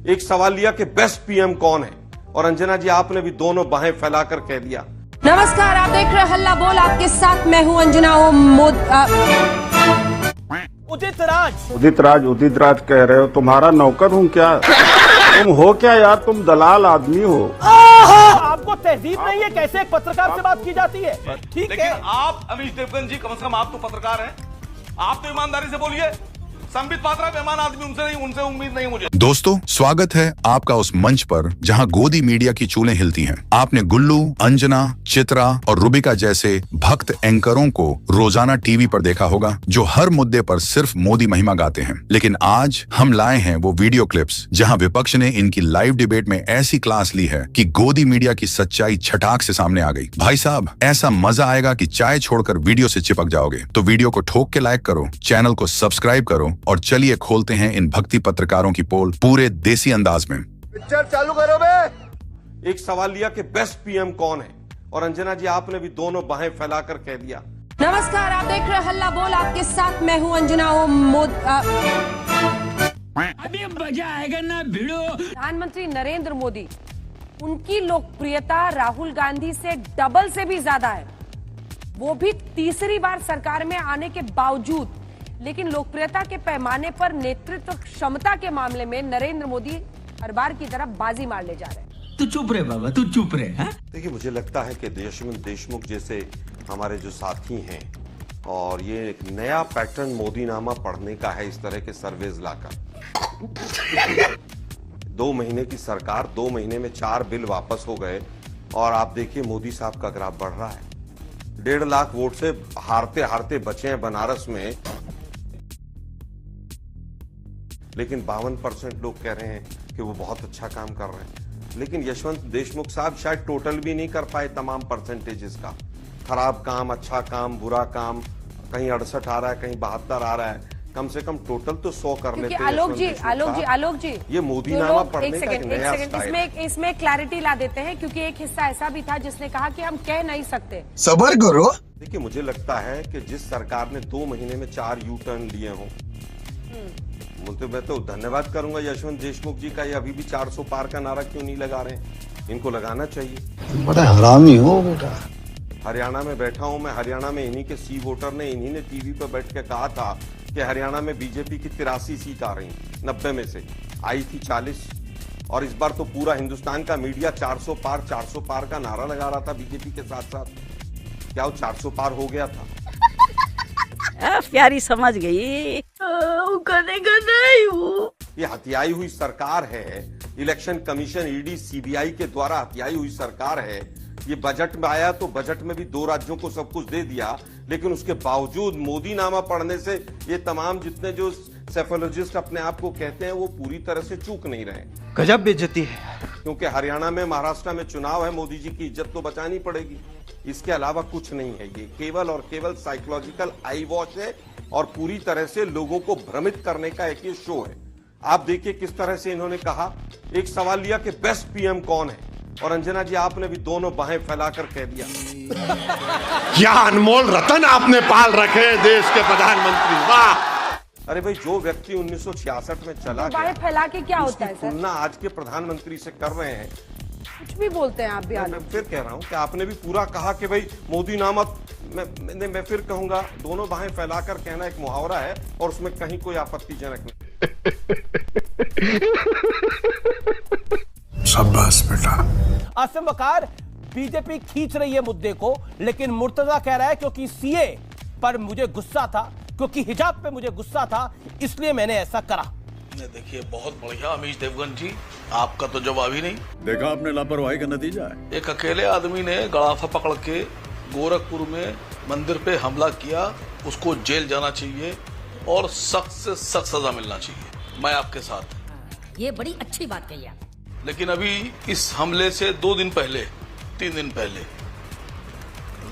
एक सवाल लिया कि बेस्ट पीएम कौन है, और अंजना जी आपने भी दोनों बाहें फैलाकर कह दिया। नमस्कार, आप देख रहे हैं हल्ला बोल। आपके साथ मैं हूं अंजना। उदित राज कह रहे हो? तुम्हारा नौकर हूँ क्या? तुम हो क्या यार? तुम दलाल आदमी हो। आपको तहजीब नहीं है? कैसे एक पत्रकार से बात की जाती है? ठीक है, आप अमीश देवगन जी, कम से कम आप तो पत्रकार हैं, आप तो ईमानदारी से बोलिए। संबित पात्रा बेईमान आदमी, उनसे उम्मीद नहीं मुझे। दोस्तों, स्वागत है आपका उस मंच पर जहां गोदी मीडिया की चूलें हिलती हैं। आपने गुल्लू, अंजना, चित्रा और रुबिका जैसे भक्त एंकरों को रोजाना टीवी पर देखा होगा, जो हर मुद्दे पर सिर्फ मोदी महिमा गाते हैं। लेकिन आज हम लाए हैं वो वीडियो क्लिप्स जहां विपक्ष ने इनकी लाइव डिबेट में ऐसी क्लास ली है कि गोदी मीडिया की सच्चाई छटाक से सामने आ गई। भाई साहब, ऐसा मजा आएगा कि चाय छोड़कर वीडियो से चिपक जाओगे। तो वीडियो को ठोक के लाइक करो, चैनल को सब्सक्राइब करो और चलिए खोलते हैं इन भक्ति पत्रकारों की पोल पूरे देसी अंदाज में। पिक्चर चालू करो बे। एक सवाल लिया कि बेस्ट पीएम कौन है, और अंजना जी आपने भी दोनों बाहें फैलाकर कह दिया। नमस्कार, आप देख रहे हैं हल्ला बोल। आपके साथ मैं हूं अंजना। अभी मजा आएगा ना भिड़ो। प्रधानमंत्री नरेंद्र मोदी, उनकी लोकप्रियता राहुल गांधी से डबल से भी ज्यादा है, वो भी तीसरी बार सरकार में आने के बावजूद। लेकिन लोकप्रियता के पैमाने पर नेतृत्व क्षमता के मामले में नरेंद्र मोदी हर बार की तरफ बाजी मार ले जा रहे हैं। तू चुप रहे बाबा, तू चुप रहे। देखिए, मुझे लगता है कि यशवंत देशमुख जैसे हमारे जो साथी हैं, और ये एक नया पैटर्न मोदीनामा पढ़ने का है, इस तरह के सर्वेज लाकर 2 महीने की सरकार, 2 महीने में 4 बिल वापस हो गए। और आप देखिए मोदी साहब का ग्राफ बढ़ रहा है। 1.5 लाख वोट से हारते हारते बचे हैं बनारस में, लेकिन 52% लोग कह रहे हैं कि वो बहुत अच्छा काम कर रहे हैं। लेकिन यशवंत देशमुख साहब शायद टोटल भी नहीं कर पाए तमाम परसेंटेजेस का। खराब काम, अच्छा काम, बुरा काम, कहीं 68 आ रहा है, कहीं 72 आ रहा है। कम से कम टोटल तो 100 कर लेते हैं। आलोक जी, ये मोदीनामा पढ़ने का एक नया स्टाइल है। इसमें क्लैरिटी ला देते हैं, क्योंकि एक हिस्सा ऐसा भी था जिसने कहा कि हम कह नहीं सकते। सबर करो। देखिए, मुझे लगता है कि जिस सरकार ने 2 महीने में 4 यू टर्न लिए हों, मैं तो धन्यवाद करूंगा यशवंत देशमुख जी का। ये अभी भी 400 पार का नारा क्यों नहीं लगा रहे हैं? इनको लगाना चाहिए। बड़ा हरामी हो बेटा। हरियाणा में बैठा हूं मैं, हरियाणा में इन्हीं के सी वोटर ने, इन्हीं ने टीवी पर बैठ के कहा था कि हरियाणा में बीजेपी की 83 सीट आ रही, 90 में से आई थी 40। और इस बार तो पूरा हिंदुस्तान का मीडिया 400 पार का नारा लगा रहा था बीजेपी के साथ साथ। क्या वो 400 पार हो गया था? प्यारी समझ गई। ये हथियाई हुई सरकार है, इलेक्शन कमीशन, ईडी, सीबीआई के द्वारा हथियाई हुई सरकार है। ये बजट में आया तो बजट में भी 2 राज्यों को सब कुछ दे दिया, लेकिन उसके बावजूद मोदीनामा पढ़ने से ये तमाम जितने जो सेफोलॉजिस्ट अपने आप को कहते हैं, वो पूरी तरह से चूक नहीं रहे। गजब बेइज्जती है। क्योंकि हरियाणा में, महाराष्ट्र में चुनाव है, मोदी जी की इज्जत तो बचानी पड़ेगी। इसके अलावा कुछ नहीं है। ये केवल और केवल साइकोलॉजिकल आई वॉश है, और पूरी तरह से लोगों को भ्रमित करने का एक ये शो है। आप देखिए किस तरह से इन्होंने कहा। एक सवाल लिया कि बेस्ट पीएम कौन है, और अंजना जी आपने भी दोनों बाहें फैलाकर कह दिया। क्या अनमोल रतन आपने पाल रखे देश के प्रधानमंत्री। वाह! अरे भाई, जो व्यक्ति 1966 में चला बाहें फैला के क्या होता है सर? तुलना आज के प्रधानमंत्री से कर रहे हैं। कुछ भी बोलते हैं आप भी। मैं फिर कह रहा हूं कि आपने भी पूरा कहा कि भाई मोदीनामा, मैं फिर कहूंगा, दोनों बाहें फैलाकर कहना एक मुहावरा है, और उसमें कहीं कोई आपत्तिजनक नहीं। शाबाश बेटा। आसिम वकार, बीजेपी खींच रही है मुद्दे को, लेकिन मुर्तजा कह रहा है क्योंकि सीए पर मुझे गुस्सा था, क्योंकि हिजाब पे मुझे गुस्सा था, इसलिए मैंने ऐसा करा। देखिए, बहुत बढ़िया अमीश देवगन जी, आपका तो जवाब ही नहीं। देखा आपने लापरवाही का नतीजा है। एक अकेले आदमी ने गड़ाफा पकड़ के गोरखपुर में मंदिर पे हमला किया, उसको जेल जाना चाहिए और सख्त से सख्त सजा मिलना चाहिए। मैं आपके साथ। ये बड़ी अच्छी बात कही आप। लेकिन अभी इस हमले से 2 दिन पहले, 3 दिन पहले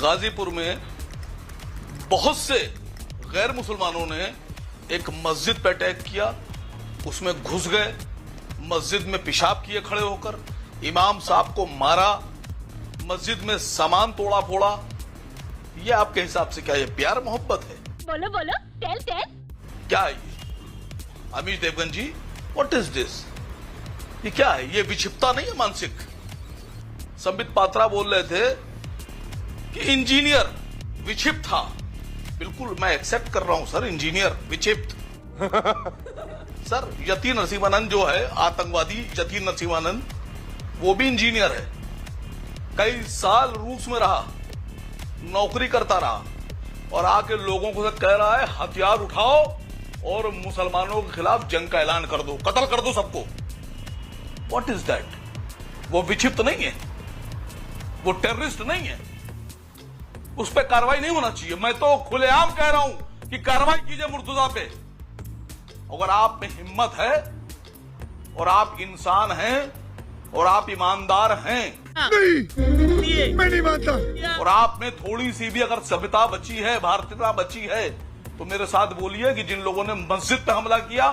गाजीपुर में बहुत से गैर मुसलमानों ने एक मस्जिद पे अटैक किया, उसमें घुस गए, मस्जिद में पेशाब किए खड़े होकर, इमाम साहब को मारा, मस्जिद में सामान तोड़ा फोड़ा। ये आपके हिसाब से क्या ये प्यार मोहब्बत है? बोलो बोलो, टेल। क्या है ये? अमीश देवगन जी, व्हाट इज दिस? ये क्या है? ये विक्षिप्तता नहीं है मानसिक? संबित पात्रा बोल रहे थे कि इंजीनियर विक्षिप्त था। बिल्कुल मैं एक्सेप्ट कर रहा हूं सर, इंजीनियर विक्षिप्त। सर यति नरसिम्हानंद जो है आतंकवादी, यति नरसिम्हानंद, वो भी इंजीनियर है। कई साल रूस में रहा, नौकरी करता रहा और आके लोगों को कह रहा है हथियार उठाओ और मुसलमानों के खिलाफ जंग का ऐलान कर दो, कत्ल कर दो सबको। What is that? वो विक्षिप्त नहीं है, वो टेररिस्ट नहीं है, उस पर कार्रवाई नहीं होना चाहिए। मैं तो खुलेआम कह रहा हूं कि कार्रवाई कीजिए मुर्तजा पे। अगर आप में हिम्मत है और आप इंसान हैं और आप ईमानदार हैं, नहीं, मैं नहीं मानता। और आप में थोड़ी सी भी अगर सभ्यता बची है, भारतीयता बची है, तो मेरे साथ बोलिए कि जिन लोगों ने मस्जिद पे हमला किया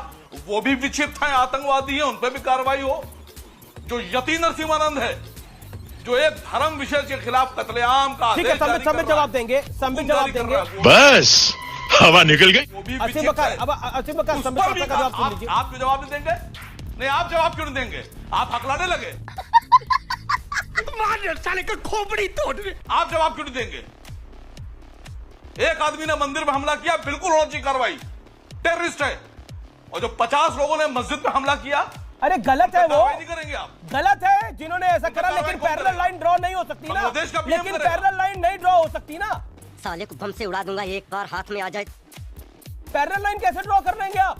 वो भी विक्षिप्त हैं, आतंकवादी हैं, उन पर भी कार्रवाई हो। जो यति नरसिम्हानंद है, जो एक धर्म विषय के खिलाफ कत्लेआम का ठीक है, संबित जवाब देंगे, संबित जवाब देंगे। बस हवा निकल गई। वो भी असीम विक्षिप्त बकर, है। अब असीम बकर, उस संबित पर भी पात्रा का जवाब सुन लीजिए। आप क्यों जवाब नहीं देंगे? नहीं, आप जवाब क्यों नहीं देंगे? आप हकलाने लगे। साले का खोपड़ी तोड़ दे। आप जवाब क्यों नहीं देंगे? एक आदमी ने मंदिर में हमला किया, बिल्कुल होना चाहिए कार्रवाई, टेररिस्ट है। और जो 50 लोगों ने मस्जिद में हमला किया, अरे गलत है वो, कार्रवाई नहीं करेंगे आप? गलत है जिन्होंने ऐसा करा, लेकिन पैरेलल लाइन ड्रॉ नहीं हो सकती ना, बांग्लादेश का पीएम लेकिन करेगा। पैरेलल लाइन नहीं ड्रॉ हो सकती ना। साले को बम से उड़ा दूंगा एक बार हाथ में आ जाए। पैरेलल लाइन कैसे ड्रॉ कर लेंगे आप?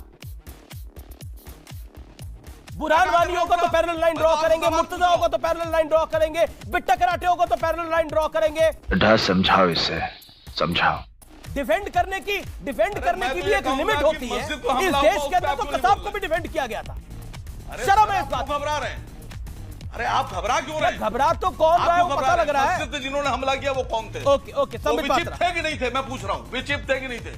बुरहान वाली होगा तो पैरेलल लाइन ड्रॉ करेंगे, मुर्तजा होगा तो पैरेलल लाइन ड्रॉ करेंगे, बिट्टा कराटे होगा तो पैरेलल लाइन ड्रॉ करेंगे। बेटा समझाओ इसे, समझाओ। डिफेंड करने की भी तो एक लिमिट होती है। मस्जिद को इस हमला देश हुआ, के अंदर उस तो पे आप कसाब क्यों को भी डिफेंड किया गया था। अरे शर्म है आप इस बात क्यों घबरा रहे हैं? अरे आप घबरा क्यों रहे हैं? घबरा तो कौन रहा है आप वो क्यों पता घबरा लग रहे रहा हैं? है। मस्जिद में जिन्होंने हमला किया वो कौन थे? ओके ओके, वो संबित विक्षिप्त पात्रा। थे कि नहीं थे? मैं पूछ रहा हूँ, विक्षिप्त थे कि नहीं थे?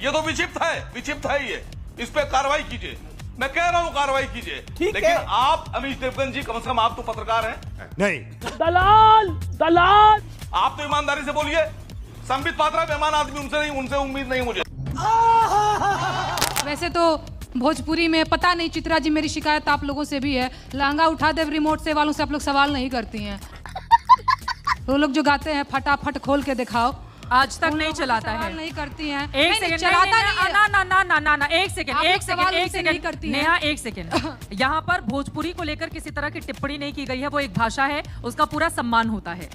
ये तो विक्षिप्त है, विक्षिप्त है ये। इस पे कार्रवाई कीजिए, मैं कह रहा हूँ कार्रवाई कीजिए। ठीक लेकिन है। आप अमीश देवगन जी, कम से कम आप तो पत्रकार हैं, नहीं, दलाल आप तो ईमानदारी से बोलिए। संबित पात्रा बेईमान आदमी, उनसे उम्मीद नहीं मुझे। वैसे तो भोजपुरी में पता नहीं, चित्रा जी मेरी शिकायत आप लोगों से भी है, लहंगा उठा दे रिमोट से वालों से आप लोग सवाल नहीं करती हैं। वो लोग जो गाते हैं फटाफट खोल के दिखाओ, आज तक नहीं चलाता है, सवाल नहीं करती हैं। एक सेकंड, चलाता नहीं है। ना, एक सेकंड, आप एक लोग सवाल सेकंड, एक मुझसे नहीं सेकंड, करती हैं। नेहा एक सेकंड। यहाँ पर भोजपुरी को लेकर किसी तरह की टिप्पणी नहीं की गई है, वो एक भाषा है, उसका पूरा सम्मान होता है।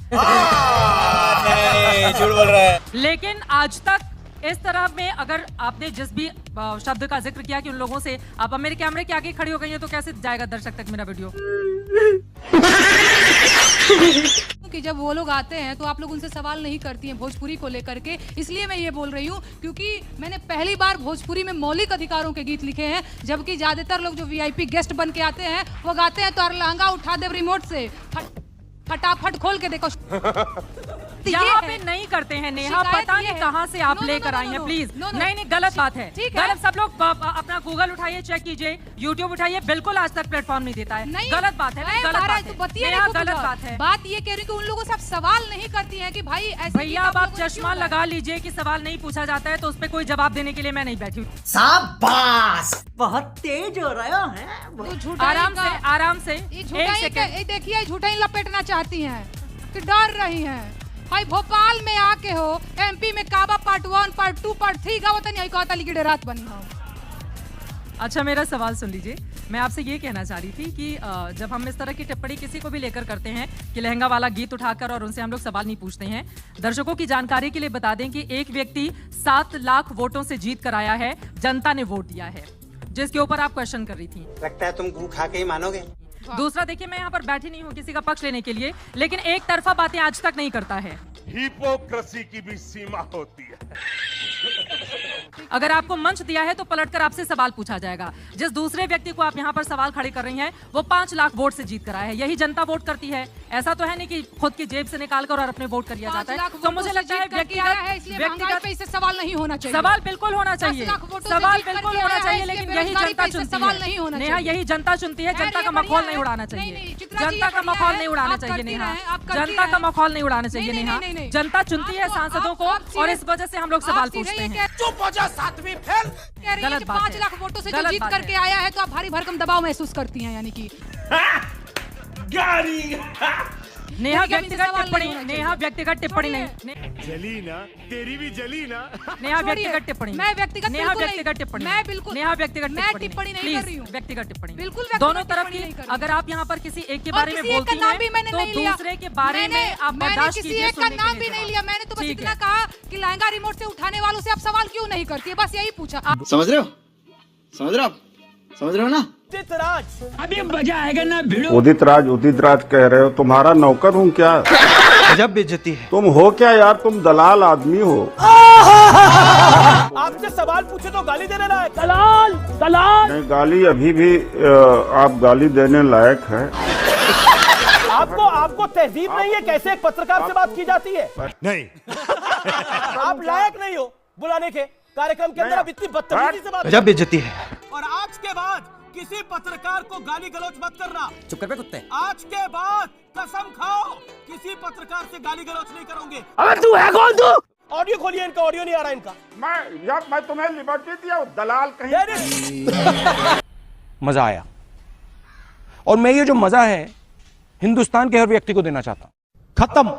झूठ बोल रहा है। लेकिन आज तक इस तरह में अगर आपने जिस भी शब्द का जिक्र किया कि उन लोगों से, आप अब मेरे कैमरे के आगे खड़ी हो गई हैं, तो कैसे जाएगा दर्शक तक मेरा वीडियो? कि जब वो लोग आते हैं तो आप लोग उनसे सवाल नहीं करती हैं भोजपुरी को लेकर के, इसलिए मैं ये बोल रही हूँ क्योंकि मैंने पहली बार भोजपुरी में मौलिक अधिकारों के गीत लिखे हैं, जबकि ज्यादातर लोग जो वीआईपी गेस्ट बन के आते हैं वो गाते हैं तो लहंगा उठा दे रिमोट से, फटाफट खोल के देखो। यहाँ पे नहीं करते हैं नेहा, पता नहीं कहाँ से आप लेकर आई हैं, प्लीज। नहीं, गलत बात है, गलत। सब लोग अपना गूगल उठाइए, चेक कीजिए, यूट्यूब उठाइए, बिल्कुल आज तक प्लेटफॉर्म नहीं देता है। गलत बात है, गलत बात है, गलत बात है। बात ये कह रही कि उन लोगों से आप सवाल नहीं करती हैं कि भाई ऐसे। भैया अब आप चश्मा लगा लीजिए कि सवाल नहीं पूछा जाता है तो उस पर कोई जवाब देने के लिए मैं नहीं बैठी हूँ। शाबाश, बहुत तेज हो रहा है। आराम से, आराम से। देखिए झूठा ही लपेटना चाहती हैं कि डर रही हैं। भाई भोपाल में आके हो, एमपी में काबा पार्ट 1 पार्ट 2 पार्ट 3 का वतन यही कहता लिखी रात बनी हो। अच्छा मेरा सवाल सुन लीजिए, मैं आपसे ये कहना चाह रही थी कि जब हम इस तरह की टिप्पणी किसी को भी लेकर करते हैं कि लहंगा वाला गीत उठाकर और उनसे हम लोग सवाल नहीं पूछते हैं, दर्शकों की जानकारी के लिए बता दें कि एक व्यक्ति 7 लाख वोटों से जीत कर आया है, जनता ने वोट दिया है, जिसके ऊपर आप क्वेश्चन कर रही थी। लगता है तुम गू खा के ही मानोगे। दूसरा देखिए, मैं यहाँ पर बैठी नहीं हूँ किसी का पक्ष लेने के लिए, लेकिन एक तरफा बातें आज तक नहीं करता है। हिपोक्रेसी की भी सीमा होती है। अगर आपको मंच दिया है तो पलटकर आपसे सवाल पूछा जाएगा। जिस दूसरे व्यक्ति को आप यहाँ पर सवाल खड़े कर रही हैं वो 5 लाख वोट से जीत कर आया है। यही जनता वोट करती है, ऐसा तो है नहीं कि खुद की जेब से निकाल कर और अपने वोट कर दिया जाता है। तो मुझे लगता है व्यक्तिगत पे इससे सवाल नहीं होना चाहिए। सवाल बिल्कुल होना चाहिए, सवाल बिल्कुल होना चाहिए, लेकिन यही जनता चुनती है नेहा, यही जनता चुनती है। जनता का मखौल नहीं उड़ाना चाहिए, जनता का मखौल नहीं उड़ाना चाहिए नेहा, जनता का मखौल नहीं उड़ाना चाहिए नेहा। जनता चुनती है सांसदों को और इस वजह से हम लोग सवाल पूछते हैं। पूछते हैं। चुप हो जा सातवीं फेल। कह रही है कि 5 लाख वोटों से जो जीत करके आया है तो आप भारी भरकम दबाव महसूस करती हैं, यानी कि गाड़ी नेहा व्यक्तिगत टिप्पणी, नेहा व्यक्तिगत टिप्पणी नहीं, जली ना, तेरी भी जली ना। नेहा व्यक्तिगत टिप्पणी, मैं व्यक्तिगत टिप्पणी, मैं बिल्कुल नेहा व्यक्तिगत टिप्पणी नहीं कर रही हूँ, व्यक्तिगत टिप्पणी बिल्कुल दोनों तरफ की। अगर आप यहाँ पर किसी एक के बारे में बोलती हैं तो दूसरे के बारे में आप बर्दाश्त कीजिए। मैंने किसी एक का नाम भी नहीं लिया, मैंने तो बस इतना कहा कि लहंगा रिमोट से उठाने वालों से आप सवाल क्यों नहीं करती है, बस यही पूछा। समझ रहे हो, समझ रहे हो आप, समझ रहे हो ना। उदित राज, अभी मजा आएगा ना भिड़ो। उदित राज कह रहे हो, तुम्हारा नौकर हूँ क्या? गजब बेइज्जती है। तुम हो क्या यार, तुम दलाल आदमी हो। आपसे सवाल पूछे तो गाली देने लायक। दलाल दलाल नहीं, गाली अभी भी आप गाली देने लायक है। आपको तहजीब नहीं है, कैसे एक पत्रकार से बात की जाती है? नहीं, आप लायक नहीं हो बुलाने के कार्यक्रम के अंदर। आप इतनी बदतमीजी से बात, गजब बेइज्जती है। और आज के बाद किसी पत्रकार को गाली गलौज मत करना। चुप कर बे कुत्ते। आज के बाद कसम खाओ किसी पत्रकार से गाली गलौज नहीं करोगे। अबे तू है कौन तू? ऑडियो खोलिए इनका, ऑडियो नहीं आ रहा इनका। मैं तुम्हें लिबर्टी दिया, दलाल कहीं। मजा आया, और मैं ये जो मजा है हिंदुस्तान के हर व्यक्ति को देना चाहता हूं। खत्म।